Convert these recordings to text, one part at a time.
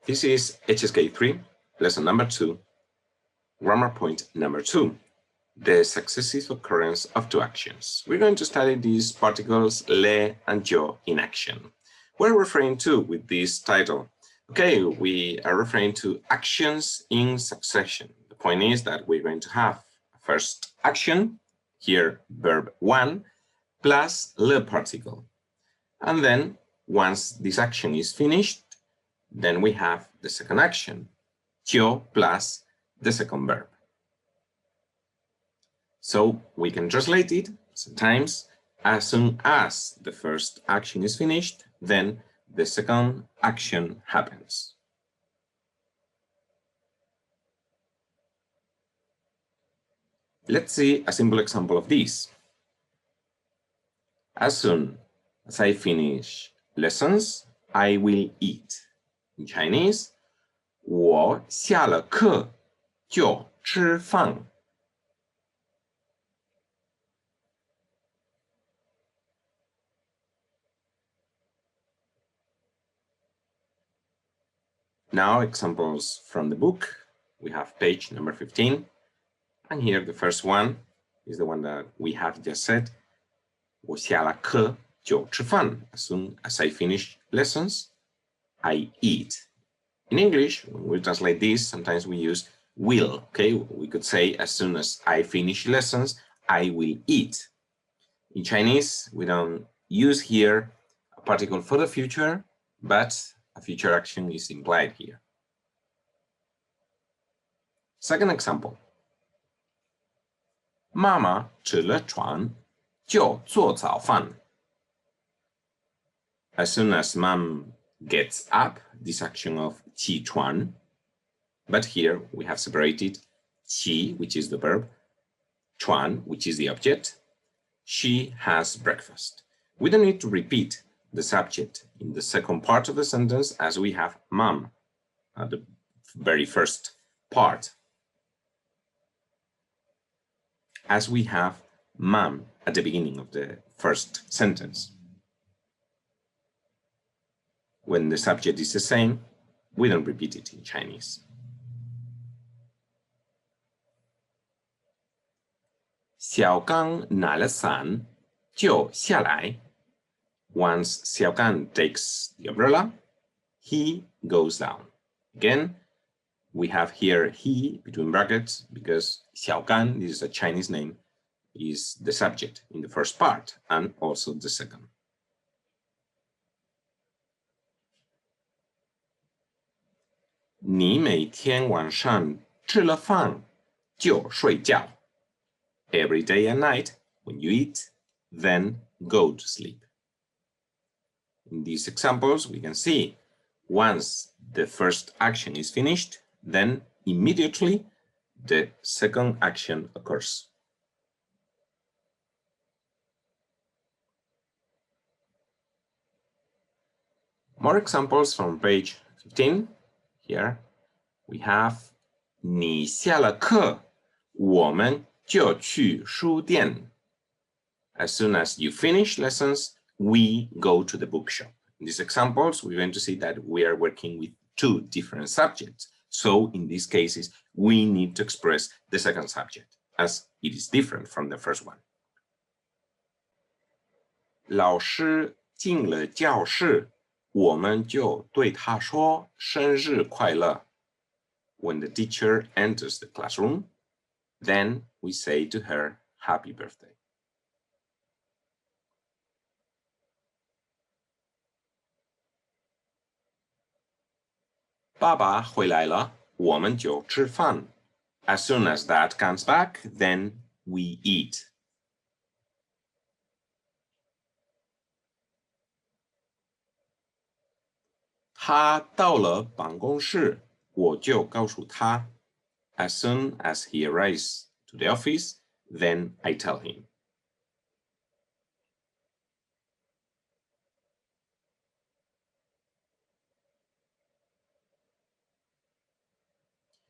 This is HSK 3, lesson number 2, grammar point number 2, the successive occurrence of two actions. We're going to study these particles le and yo in action. What are we referring to with this title? Okay, we are referring to actions in succession. The point is that we're going to have a first action, here verb 1, plus le particle. And then once this action is finished, then we have the second action, yo plus the second verb. So we can translate it sometimes as soon as the first action is finished, then the second action happens. Let's see a simple example of this. As soon as I finish lessons, I will eat. In Chinese, 我下了课就吃饭. Now examples from the book. We have page number 15. And here the first one is the one that we have just said. 我下了课就吃饭. As soon as I finish lessons, I eat. In English, when we translate this, sometimes we use will, okay? We could say, as soon as I finish lessons, I will eat. In Chinese, we don't use here a particle for the future, but a future action is implied here. Second example. 妈妈起了床就做早饭. As soon as mom gets up, this action of 起床, but here we have separated 起, which is the verb, 床, which is the object. She has breakfast. We don't need to repeat the subject in the second part of the sentence as we have mom at the very first part. As we have mom at the beginning of the first sentence. When the subject is the same, we don't repeat it in Chinese. 小刚拿了伞就下来. Once Xiaogan takes the umbrella, he goes down. Again, we have here he between brackets because Xiaogan, this is a Chinese name, is the subject in the first part and also the second. 你每天晚上吃了饭就睡觉. Every day and night, when you eat, then go to sleep. In these examples, we can see once the first action is finished, then immediately the second action occurs. More examples from page 15. Here we have 你下了课我们就去书店. As soon as you finish lessons, we go to the bookshop. In these examples, we're going to see that we are working with two different subjects. So in these cases, we need to express the second subject as it is different from the first one. 老师进了教室我们就对他说生日快乐. When the teacher enters the classroom, then we say to her, happy birthday. 爸爸回来了我们就吃饭. As soon as Dad comes back, then we eat. 他到了办公室我就告诉他. As soon as he arrives to the office, then I tell him.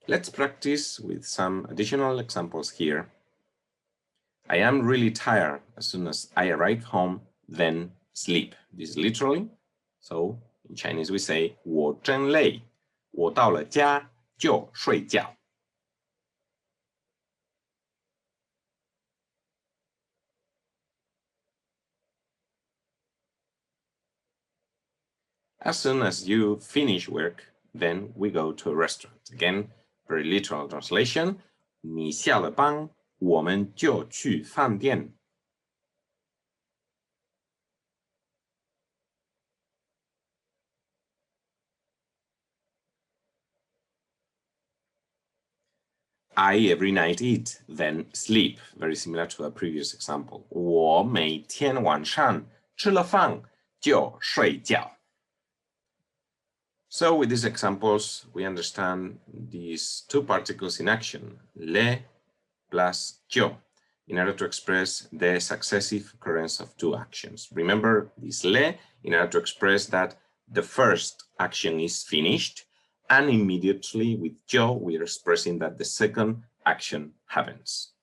Let's practice with some additional examples here. I am really tired. As soon as I arrive home, then sleep. This is literally. So in Chinese we say 我真累我到了家就睡觉。As soon as you finish work, then we go to a restaurant. Again, very literal translation. 你下了班，我们就去饭店。I every night eat, then sleep. Very similar to a previous example. 我每天晚上吃了饭就睡觉。So with these examples, we understand these two particles in action, le plus yo, in order to express the successive occurrence of two actions. Remember this le in order to express that the first action is finished, and immediately with yo, we are expressing that the second action happens.